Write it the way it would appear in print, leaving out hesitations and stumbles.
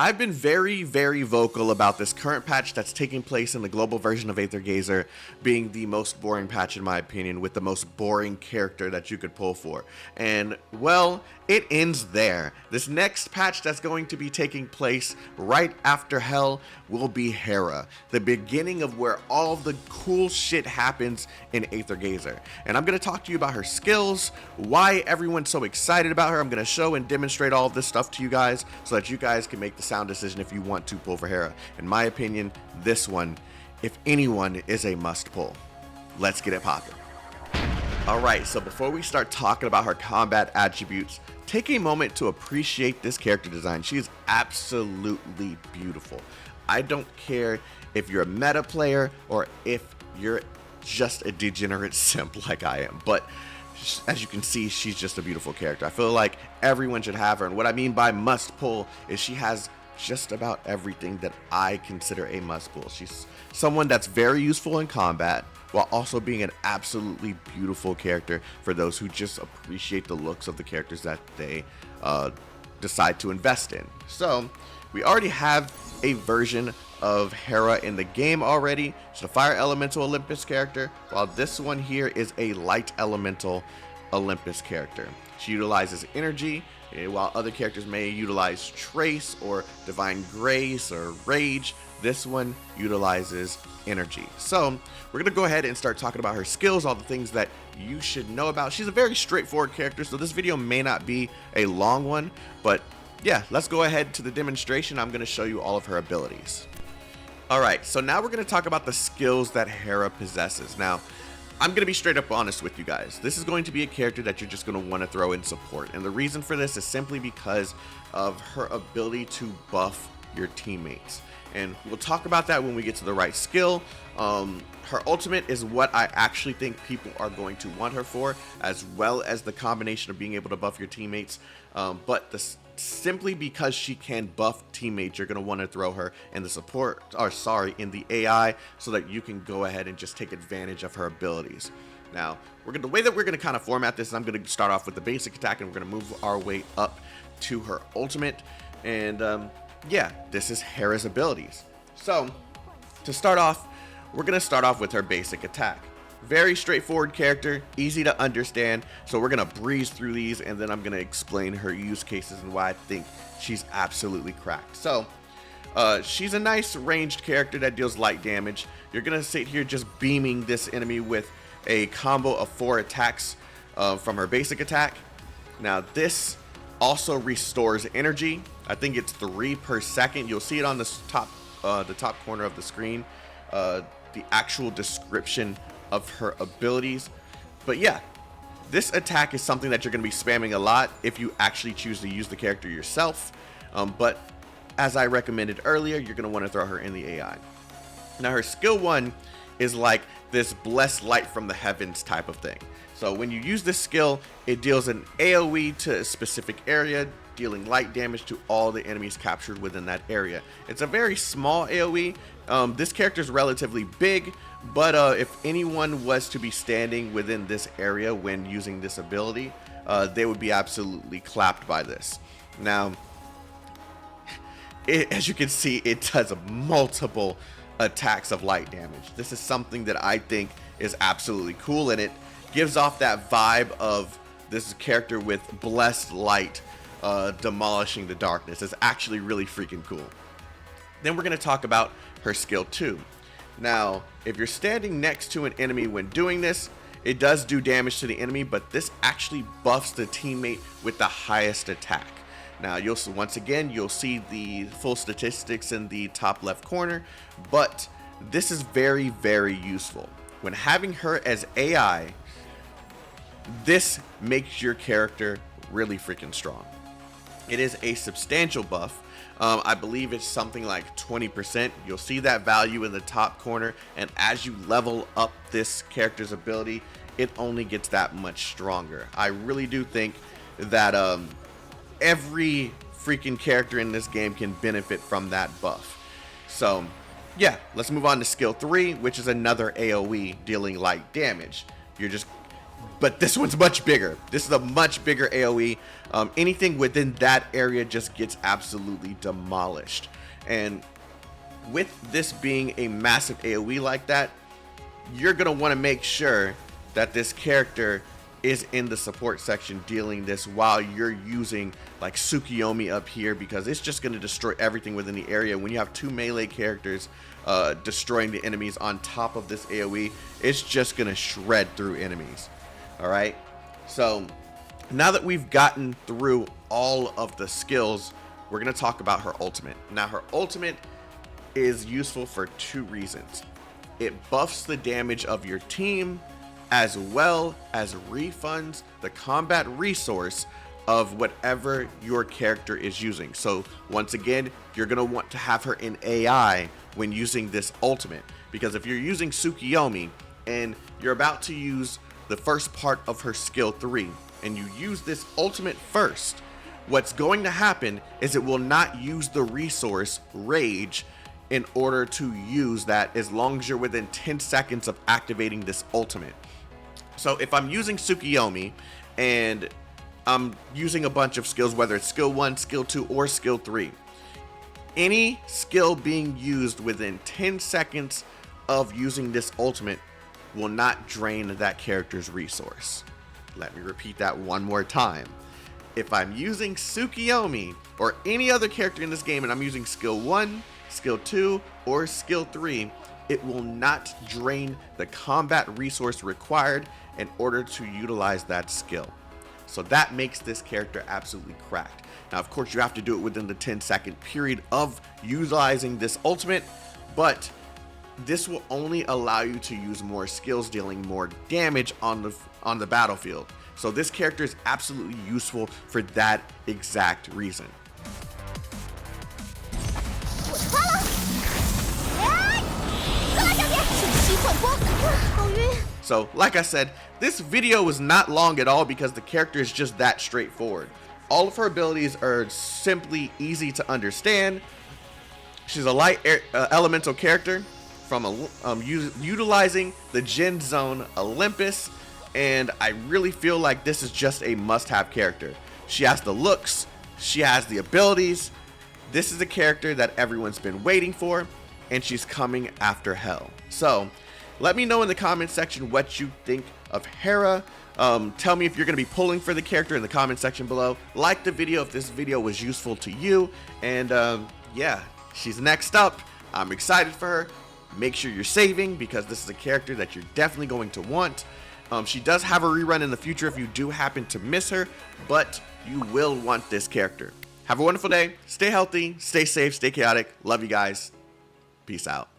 I've been very, very vocal about this current patch that's taking place in the global version of Aether Gazer being the most boring patch in my opinion, with the most boring character that you could pull for. And, well, it ends there. This next patch that's going to be taking place right after Hell will be Hera, the beginning of where all the cool shit happens in Aether Gazer. And I'm going to talk to you about her skills, why everyone's so excited about her. I'm going to show and demonstrate all of this stuff to you guys so that you guys can make the sound decision if you want to pull for Hera. In my opinion, this one, if anyone, is a must pull. Let's get it poppin'. Alright, so before we start talking about her combat attributes, take a moment to appreciate this character design. She is absolutely beautiful. I don't care if you're a meta player or if you're just a degenerate simp like I am, but as you can see, she's just a beautiful character. I feel like everyone should have her, and what I mean by must pull is she has just about everything that I consider a must pull. She's someone that's very useful in combat while also being an absolutely beautiful character for those who just appreciate the looks of the characters that they decide to invest in. So we already have a version of Hera in the game already. She's a fire elemental Olympus character, while this one here is a light elemental Olympus character. She utilizes energy, while other characters may utilize Trace or Divine Grace or Rage. This one utilizes energy. So we're going to go ahead and start talking about her skills, all the things that you should know about. She's a very straightforward character, so this video may not be a long one, but yeah, let's go ahead to the demonstration. I'm going to show you all of her abilities. Alright, so now we're going to talk about the skills that Hera possesses. Now, I'm going to be straight up honest with you guys. This is going to be a character that you're just going to want to throw in support. And the reason for this is simply because of her ability to buff your teammates. And we'll talk about that when we get to the right skill. Her ultimate is what I actually think people are going to want her for, as well as the combination of being able to buff your teammates. Simply because she can buff teammates, you're going to want to throw her in the support, in the AI, so that you can go ahead and just take advantage of her abilities. Now, the way that we're going to kind of format this is I'm going to start off with the basic attack, and we're going to move our way up to her ultimate. And yeah, this is Hera's abilities. So, to start off, we're going to start off with her basic attack. Very straightforward character, easy to understand, so we're going to breeze through these, and then I'm going to explain her use cases and why I think she's absolutely cracked. So, she's a nice ranged character that deals light damage. You're going to sit here just beaming this enemy with a combo of 4 attacks from her basic attack. Now, this also restores energy. I think it's 3 per second. You'll see it on the top corner of the screen, the actual description of her abilities. But yeah, this attack is something that you're going to be spamming a lot if you actually choose to use the character yourself. But as I recommended earlier, you're going to want to throw her in the AI. Now, her skill 1 is like this blessed light from the heavens type of thing. So when you use this skill, it deals an AoE to a specific area, dealing light damage to all the enemies captured within that area. It's a very small AoE. This character is relatively big, but if anyone was to be standing within this area when using this ability, they would be absolutely clapped by this. Now, as you can see, it does multiple attacks of light damage. This is something that I think is absolutely cool, and it gives off that vibe of this character with blessed light demolishing the darkness. It's actually really freaking cool. Then we're going to talk about her skill 2. Now, if you're standing next to an enemy when doing this, it does do damage to the enemy, but this actually buffs the teammate with the highest attack. Now, once again, you'll see the full statistics in the top left corner, but this is very, very useful. When having her as AI, this makes your character really freaking strong. It is a substantial buff. I believe it's something like 20%. You'll see that value in the top corner, and as you level up this character's ability, it only gets that much stronger. I really do think that every freaking character in this game can benefit from that buff. So yeah, let's move on to skill 3, which is another AoE dealing light damage. You're just but this one's much bigger. This is a much bigger AoE. Anything within that area just gets absolutely demolished. And with this being a massive AoE like that, you're going to want to make sure that this character is in the support section dealing this while you're using like Tsukiyomi up here, because it's just going to destroy everything within the area. When you have two melee characters destroying the enemies on top of this AoE, it's just going to shred through enemies. All right, so now that we've gotten through all of the skills, we're going to talk about her ultimate. Now, her ultimate is useful for two reasons. It buffs the damage of your team, as well as refunds the combat resource of whatever your character is using. So once again, you're going to want to have her in AI when using this ultimate, because if you're using Tsukiyomi and you're about to use the first part of her skill 3 and you use this ultimate first, what's going to happen is it will not use the resource Rage in order to use that as long as you're within 10 seconds of activating this ultimate. So if I'm using Tsukiyomi and I'm using a bunch of skills, whether it's skill 1, skill 2, or skill 3, any skill being used within 10 seconds of using this ultimate will not drain that character's resource. Let me repeat that one more time. If I'm using Tsukiyomi or any other character in this game and I'm using skill 1, skill 2, or skill 3, it will not drain the combat resource required in order to utilize that skill. So that makes this character absolutely cracked. Now, of course, you have to do it within the 10-second period of utilizing this ultimate, but this will only allow you to use more skills dealing more damage on the battlefield. So this character is absolutely useful for that exact reason. So, like I said, this video was not long at all because the character is just that straightforward. All of her abilities are simply easy to understand. She's a light elemental character from utilizing the Gen Zone Olympus, and I really feel like this is just a must-have character. She has the looks, she has the abilities. This is a character that everyone's been waiting for, and she's coming after Hell. So let me know in the comment section what you think of Hera. Tell me if you're going to be pulling for the character in the comment section below. Like the video if this video was useful to you. And yeah, she's next up. I'm excited for her. Make sure you're saving, because this is a character that you're definitely going to want. She does have a rerun in the future if you do happen to miss her, but you will want this character. Have a wonderful day. Stay healthy, stay safe, stay chaotic. Love you guys. Peace out.